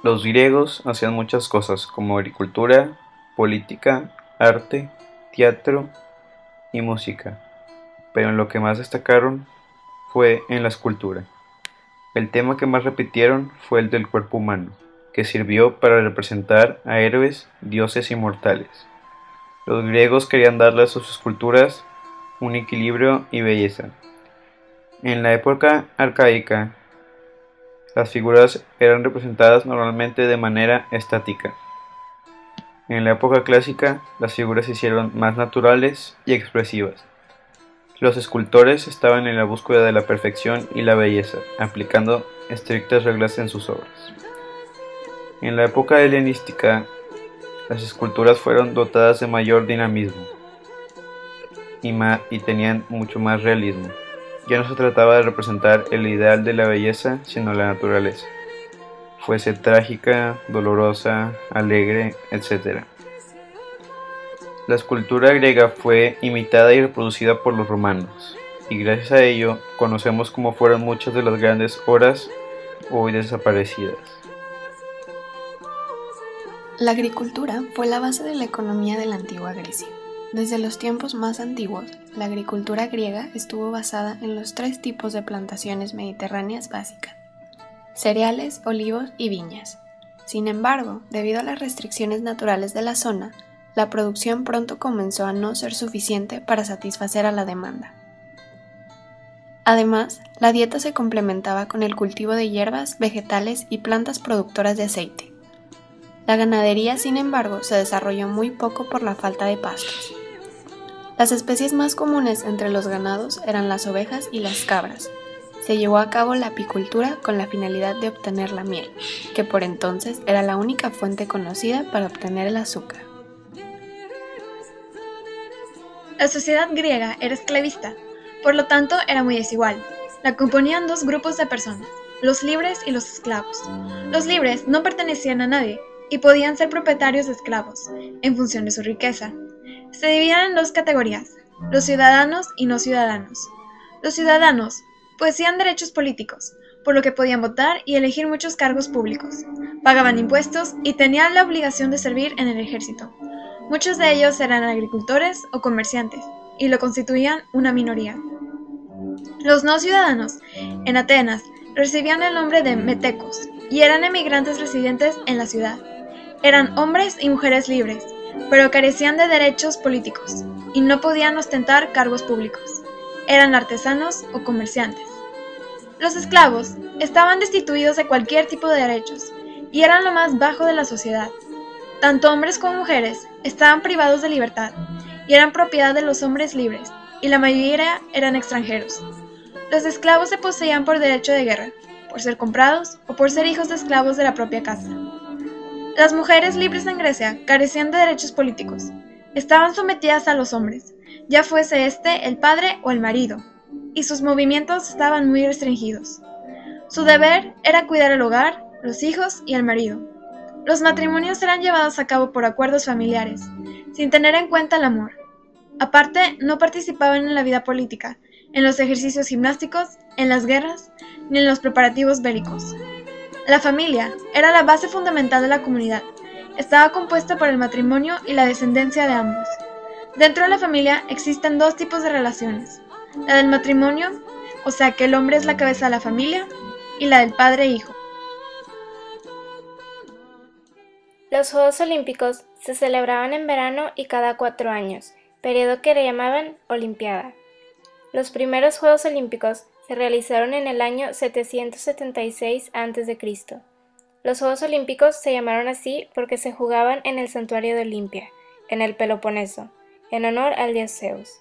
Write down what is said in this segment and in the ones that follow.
Los griegos hacían muchas cosas como agricultura, política, arte, teatro y música, pero en lo que más destacaron fue en la escultura. El tema que más repitieron fue el del cuerpo humano, que sirvió para representar a héroes, dioses inmortales. Los griegos querían darle a sus esculturas un equilibrio y belleza. En la época arcaica, las figuras eran representadas normalmente de manera estática. En la época clásica, las figuras se hicieron más naturales y expresivas. Los escultores estaban en la búsqueda de la perfección y la belleza, aplicando estrictas reglas en sus obras. En la época helenística, las esculturas fueron dotadas de mayor dinamismo y tenían mucho más realismo. Ya no se trataba de representar el ideal de la belleza, sino la naturaleza, fuese trágica, dolorosa, alegre, etc. La escultura griega fue imitada y reproducida por los romanos, y gracias a ello conocemos cómo fueron muchas de las grandes obras hoy desaparecidas. La agricultura fue la base de la economía de la antigua Grecia. Desde los tiempos más antiguos, la agricultura griega estuvo basada en los tres tipos de plantaciones mediterráneas básicas: cereales, olivos y viñas. Sin embargo, debido a las restricciones naturales de la zona, la producción pronto comenzó a no ser suficiente para satisfacer a la demanda. Además, la dieta se complementaba con el cultivo de hierbas, vegetales y plantas productoras de aceite. La ganadería, sin embargo, se desarrolló muy poco por la falta de pastos. Las especies más comunes entre los ganados eran las ovejas y las cabras. Se llevó a cabo la apicultura con la finalidad de obtener la miel, que por entonces era la única fuente conocida para obtener el azúcar. La sociedad griega era esclavista, por lo tanto era muy desigual. La componían dos grupos de personas, los libres y los esclavos. Los libres no pertenecían a nadie y podían ser propietarios de esclavos, en función de su riqueza. Se dividían en dos categorías, los ciudadanos y no ciudadanos. Los ciudadanos poseían derechos políticos, por lo que podían votar y elegir muchos cargos públicos. Pagaban impuestos y tenían la obligación de servir en el ejército. Muchos de ellos eran agricultores o comerciantes, y lo constituían una minoría. Los no ciudadanos, en Atenas, recibían el nombre de metecos, y eran emigrantes residentes en la ciudad. Eran hombres y mujeres libres, pero carecían de derechos políticos, y no podían ostentar cargos públicos. Eran artesanos o comerciantes. Los esclavos estaban destituidos de cualquier tipo de derechos, y eran lo más bajo de la sociedad. Tanto hombres como mujeres estaban privados de libertad, y eran propiedad de los hombres libres, y la mayoría eran extranjeros. Los esclavos se poseían por derecho de guerra, por ser comprados o por ser hijos de esclavos de la propia casa. Las mujeres libres en Grecia carecían de derechos políticos. Estaban sometidas a los hombres, ya fuese este el padre o el marido, y sus movimientos estaban muy restringidos. Su deber era cuidar el hogar, los hijos y el marido. Los matrimonios eran llevados a cabo por acuerdos familiares, sin tener en cuenta el amor. Aparte, no participaban en la vida política, en los ejercicios gimnásticos, en las guerras, ni en los preparativos bélicos. La familia era la base fundamental de la comunidad. Estaba compuesta por el matrimonio y la descendencia de ambos. Dentro de la familia existen dos tipos de relaciones: la del matrimonio, o sea que el hombre es la cabeza de la familia, y la del padre e hijo. Los Juegos Olímpicos se celebraban en verano y cada 4 años, periodo que le llamaban Olimpiada. Los primeros Juegos Olímpicos se realizaron en el año 776 a.C. Los Juegos Olímpicos se llamaron así porque se jugaban en el santuario de Olimpia, en el Peloponeso, en honor al dios Zeus.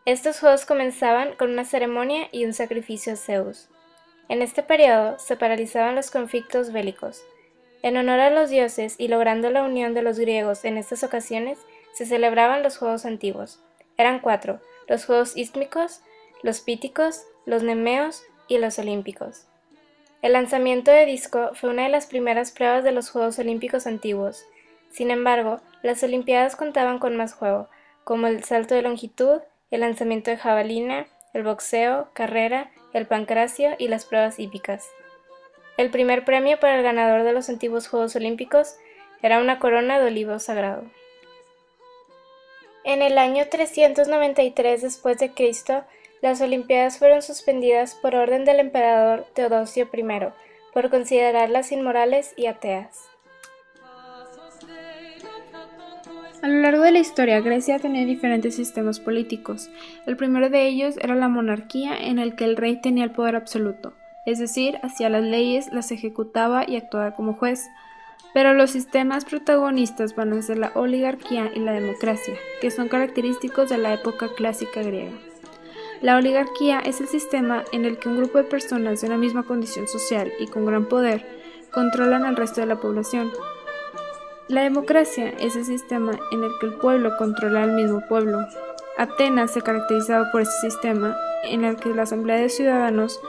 Estos juegos comenzaban con una ceremonia y un sacrificio a Zeus. En este periodo se paralizaban los conflictos bélicos. En honor a los dioses y logrando la unión de los griegos en estas ocasiones, se celebraban los Juegos antiguos. Eran 4, los Juegos Ístmicos, los Píticos, los Nemeos y los Olímpicos. El lanzamiento de disco fue una de las primeras pruebas de los Juegos Olímpicos antiguos. Sin embargo, las Olimpiadas contaban con más juego, como el salto de longitud, el lanzamiento de jabalina, el boxeo, carrera, el pancracio y las pruebas hípicas. El primer premio para el ganador de los antiguos Juegos Olímpicos era una corona de olivo sagrado. En el año 393 después de Cristo, las Olimpiadas fueron suspendidas por orden del emperador Teodosio I, por considerarlas inmorales y ateas. A lo largo de la historia, Grecia tenía diferentes sistemas políticos. El primero de ellos era la monarquía, en el que el rey tenía el poder absoluto, es decir, hacía las leyes, las ejecutaba y actuaba como juez. Pero los sistemas protagonistas van a ser la oligarquía y la democracia, que son característicos de la época clásica griega. La oligarquía es el sistema en el que un grupo de personas de una misma condición social y con gran poder controlan al resto de la población. La democracia es el sistema en el que el pueblo controla al mismo pueblo. Atenas se caracterizaba por este sistema en el que la asamblea de ciudadanos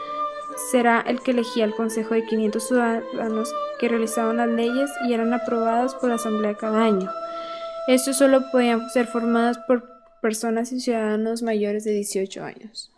será el que elegía el consejo de 500 ciudadanos que realizaban las leyes y eran aprobadas por la asamblea cada año. Estos solo podían ser formados por personas y ciudadanos mayores de 18 años.